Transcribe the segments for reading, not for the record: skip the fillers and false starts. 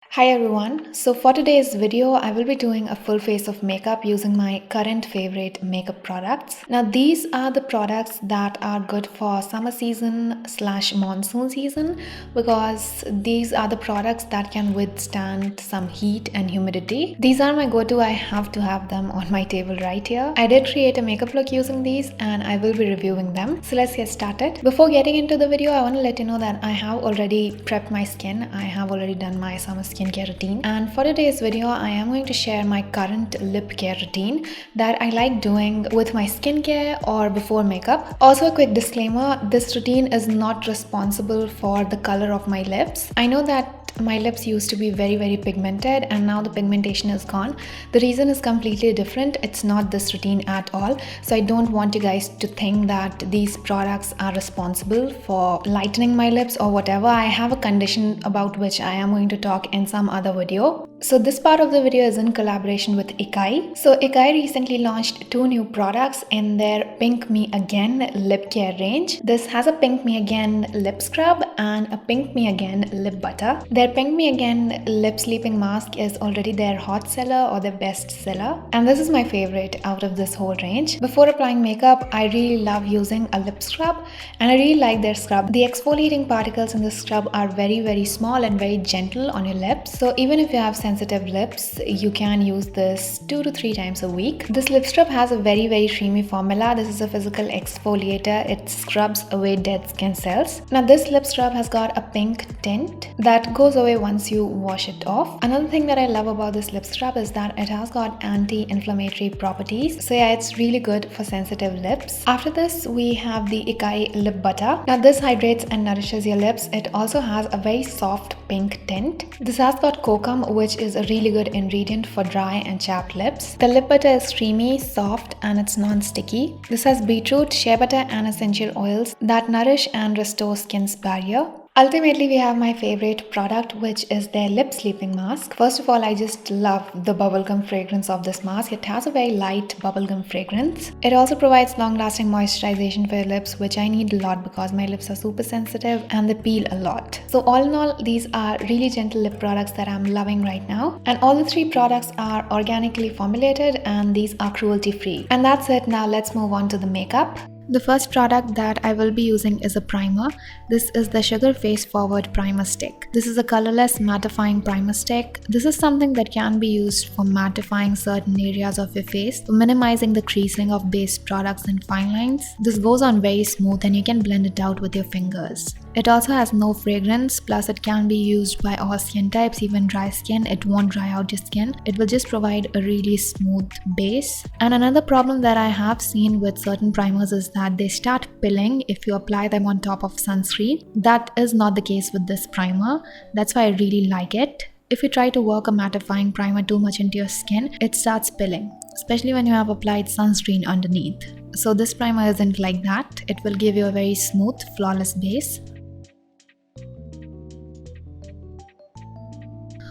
Hi everyone. So for today's video, I will be doing a full face of makeup using my current favorite makeup products. Now these are the products that are good for summer season / monsoon season because these are the products that can withstand some heat and humidity. These are my go-to. I have to have them on my table right here. I did create a makeup look using these and I will be reviewing them. So let's get started. Before getting into the video, I want to let you know that I have already prepped my skin. I have already done my summer skincare routine, and for today's video I am going to share my current lip care routine that I like doing with my skincare or before makeup. Also, a quick disclaimer, this routine is not responsible for the color of my lips. I know that my lips used to be very pigmented and now the pigmentation is gone. The reason is completely different. It's not this routine at all. So I don't want you guys to think that these products are responsible for lightening my lips or whatever. I have a condition about which I am going to talk in some other video. So this part of the video is in collaboration with EYESHADOW. So EYESHADOW recently launched 2 new products in their Pink Me Again lip care range. This has a Pink Me Again lip scrub and a Pink Me Again lip butter. Their Pink Me Again lip sleeping mask is already their hot seller or their best seller, and this is my favorite out of this whole range. Before applying makeup, I really love using a lip scrub and I really like their scrub. The exfoliating particles in the scrub are very small and very gentle on your lips. So even if you have sensitive lips, you can use this 2 to 3 times a week. This lip scrub has a very creamy formula. This is a physical exfoliator. It scrubs away dead skin cells. Now this lip scrub has got a pink tint that goes away once you wash it off. Another thing that I love about this lip scrub is that it has got anti-inflammatory properties. So yeah, it's really good for sensitive lips. After this, we have the EYESHADOW lip butter. Now this hydrates and nourishes your lips. It also has a very soft pink tint. This has got kokum, which is a really good ingredient for dry and chapped lips. The lip butter is creamy, soft, and it's non-sticky. This has beetroot, shea butter, and essential oils that nourish and restore skin's barrier. Ultimately, we have my favorite product, which is their lip sleeping mask. First of all, I just love the bubblegum fragrance of this mask. It has a very light bubblegum fragrance. It also provides long-lasting moisturization for your lips, which I need a lot because my lips are super sensitive and they peel a lot. So all in all, these are really gentle lip products that I'm loving right now. And all the 3 products are organically formulated and these are cruelty-free. And that's it. Now let's move on to the makeup. The first product that I will be using is a primer. This is the Sugar Face Forward Primer Stick. This is a colorless mattifying primer stick. This is something that can be used for mattifying certain areas of your face, for minimizing the creasing of base products and fine lines. This goes on very smooth and you can blend it out with your fingers. It also has no fragrance, plus it can be used by all skin types, even dry skin. It won't dry out your skin. It will just provide a really smooth base. And another problem that I have seen with certain primers is that they start pilling if you apply them on top of sunscreen. That is not the case with this primer. That's why I really like it. If you try to work a mattifying primer too much into your skin, it starts pilling, especially when you have applied sunscreen underneath. So this primer isn't like that. It will give you a very smooth, flawless base.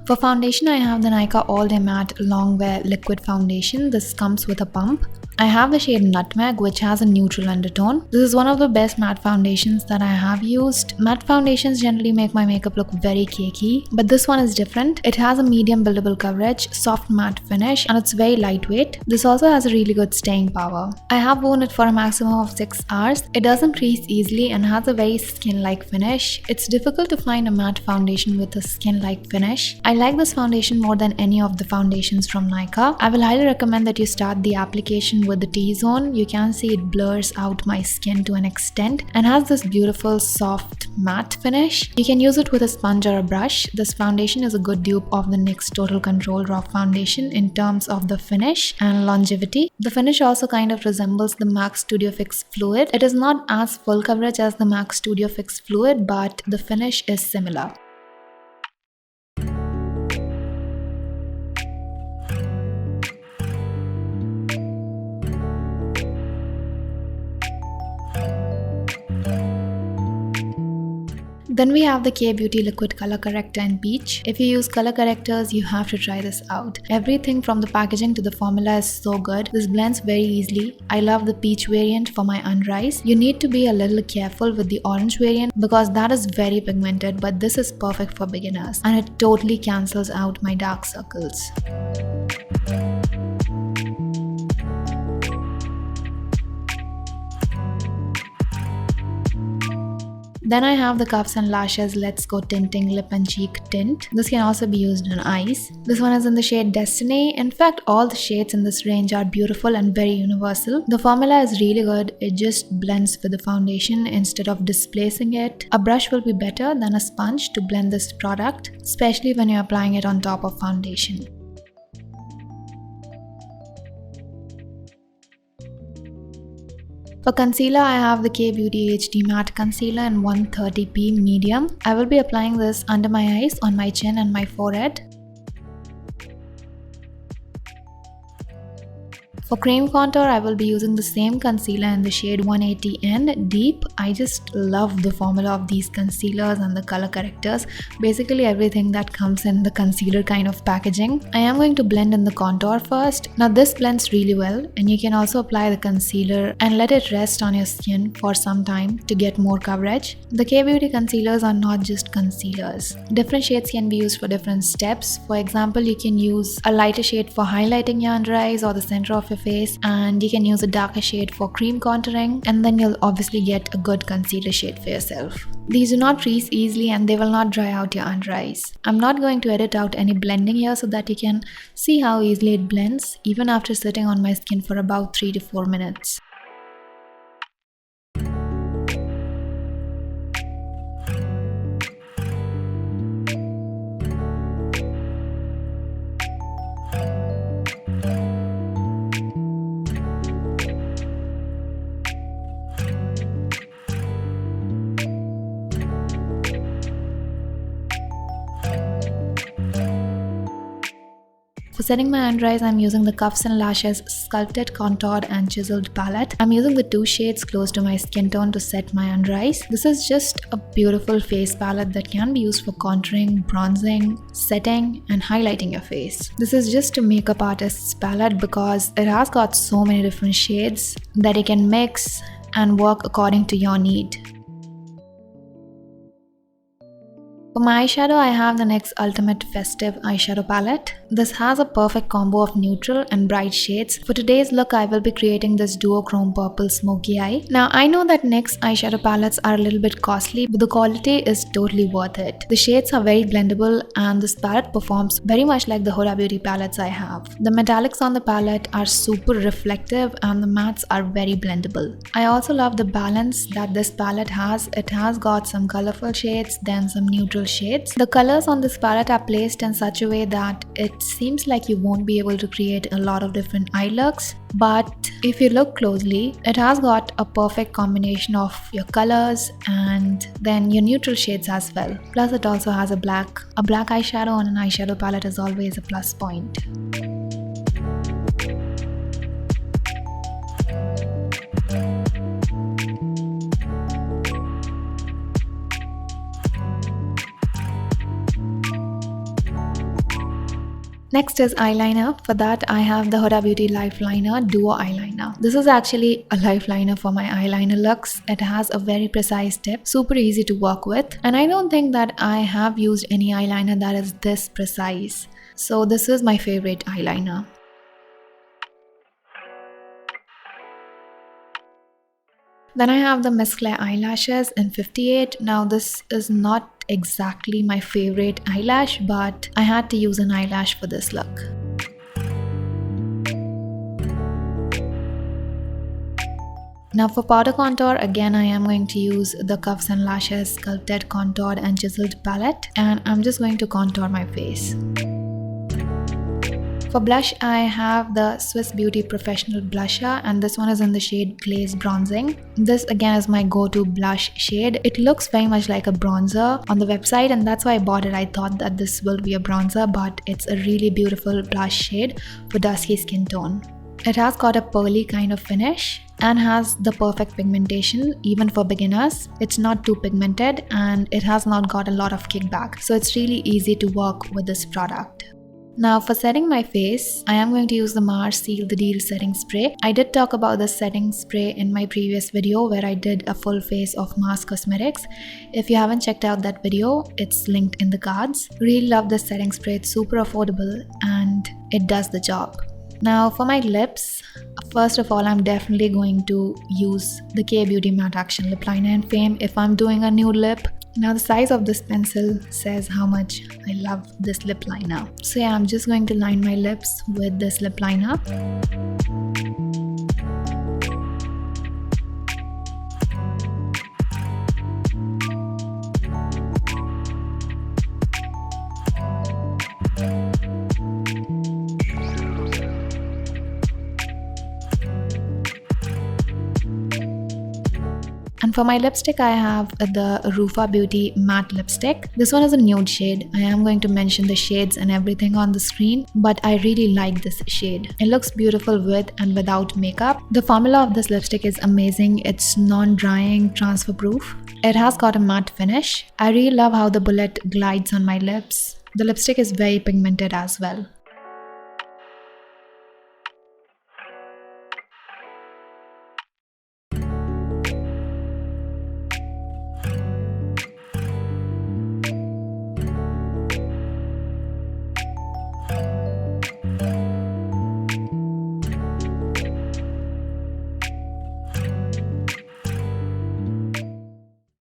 For foundation, I have the NYKAA All Day Matte Long Wear Liquid Foundation. This comes with a pump. I have the shade Nutmeg, which has a neutral undertone. This is one of the best matte foundations that I have used. Matte foundations generally make my makeup look very cakey, but this one is different. It has a medium buildable coverage, soft matte finish, and it's very lightweight. This also has a really good staying power. I have worn it for a maximum of 6 hours. It doesn't crease easily and has a very skin-like finish. It's difficult to find a matte foundation with a skin-like finish. I like this foundation more than any of the foundations from NYKAA. I will highly recommend that you start the application with the T-zone. You can see it blurs out my skin to an extent and has this beautiful soft matte finish. You can use it with a sponge or a brush. This foundation is a good dupe of the NYX Total Control Raw Foundation in terms of the finish and longevity. The finish also kind of resembles the MAC Studio Fix Fluid. It is not as full coverage as the MAC Studio Fix Fluid, but the finish is similar. Then we have the K-Beauty Liquid Color Corrector in Peach. If you use color correctors, you have to try this out. Everything from the packaging to the formula is so good. This blends very easily. I love the peach variant for my under eyes. You need to be a little careful with the orange variant because that is very pigmented, but this is perfect for beginners and it totally cancels out my dark circles. Then I have the Cuffs and Lashes Let's Go Tinting Lip and Cheek Tint. This can also be used on eyes. This one is in the shade Destiny. In fact, all the shades in this range are beautiful and very universal. The formula is really good. It just blends with the foundation instead of displacing it. A brush will be better than a sponge to blend this product, especially when you're applying it on top of foundation. For concealer, I have the K-Beauty HD Matte Concealer in 130p medium. I will be applying this under my eyes, on my chin and my forehead. For cream contour, I will be using the same concealer in the shade 180N Deep. I just love the formula of these concealers and the color correctors. Basically everything that comes in the concealer kind of packaging. I am going to blend in the contour first. Now this blends really well and you can also apply the concealer and let it rest on your skin for some time to get more coverage. The K-Beauty concealers are not just concealers. Different shades can be used for different steps. For example, you can use a lighter shade for highlighting your under eyes or the center of your face, and you can use a darker shade for cream contouring, and then you'll obviously get a good concealer shade for yourself. These do not crease easily and they will not dry out your under eyes. I'm not going to edit out any blending here so that you can see how easily it blends even after sitting on my skin for about 3 to 4 minutes. For setting my under eyes, I'm using the Cuffs and Lashes Sculpted, Contoured and Chiseled palette. I'm using the 2 shades close to my skin tone to set my under eyes. This is just a beautiful face palette that can be used for contouring, bronzing, setting and highlighting your face. This is just a makeup artist's palette because it has got so many different shades that you can mix and work according to your need. For my eyeshadow, I have the NYKAA Ultimate Festive Eyeshadow Palette. This has a perfect combo of neutral and bright shades. For today's look, I will be creating this duochrome purple smoky eye. Now, I know that NYKA's eyeshadow palettes are a little bit costly, but the quality is totally worth it. The shades are very blendable and this palette performs very much like the Huda Beauty palettes I have. The metallics on the palette are super reflective and the mattes are very blendable. I also love the balance that this palette has. It has got some colorful shades, then some neutral shades. The colors on this palette are placed in such a way that it seems like you won't be able to create a lot of different eye looks, but if you look closely, it has got a perfect combination of your colors and then your neutral shades as well. Plus it also has a black eyeshadow on an eyeshadow palette is always a plus point. Next is eyeliner. For that, I have the Huda Beauty Lifeliner Duo Eyeliner. This is actually a lifeliner for my eyeliner looks. It has a very precise tip, super easy to work with, and I don't think that I have used any eyeliner that is this precise. So this is my favorite eyeliner. Then I have the Miss Claire eyelashes in 58. Now this is not exactly my favorite eyelash, but I had to use an eyelash for this look. Now for powder contour, again I am going to use the Cuffs and Lashes Sculpted, Contoured and Chiseled palette, and I'm just going to contour my face. For blush, I have the Swiss Beauty Professional Blusher, and this one is in the shade Glaze Bronzing. This again is my go-to blush shade. It looks very much like a bronzer on the website, and that's why I bought it. I thought that this will be a bronzer, but it's a really beautiful blush shade for dusky skin tone. It has got a pearly kind of finish, and has the perfect pigmentation even for beginners. It's not too pigmented and it has not got a lot of kickback, so it's really easy to work with this product. Now for setting my face, I am going to use the Mars Seal the Deal setting spray. I did talk about the setting spray in my previous video where I did a full face of Mars Cosmetics. If you haven't checked out that video, it's linked in the cards. Really love this setting spray, it's super affordable and it does the job. Now for my lips, first of all I'm definitely going to use the K Beauty Matte Action Lip Liner in Fame if I'm doing a nude lip. Now the size of this pencil says how much I love this lip liner. So yeah, I'm just going to line my lips with this lip liner. And for my lipstick, I have the RUFA Beauty Matte Lipstick. This one is a nude shade. I am going to mention the shades and everything on the screen, but I really like this shade. It looks beautiful with and without makeup. The formula of this lipstick is amazing. It's non-drying, transfer proof. It has got a matte finish. I really love how the bullet glides on my lips. The lipstick is very pigmented as well.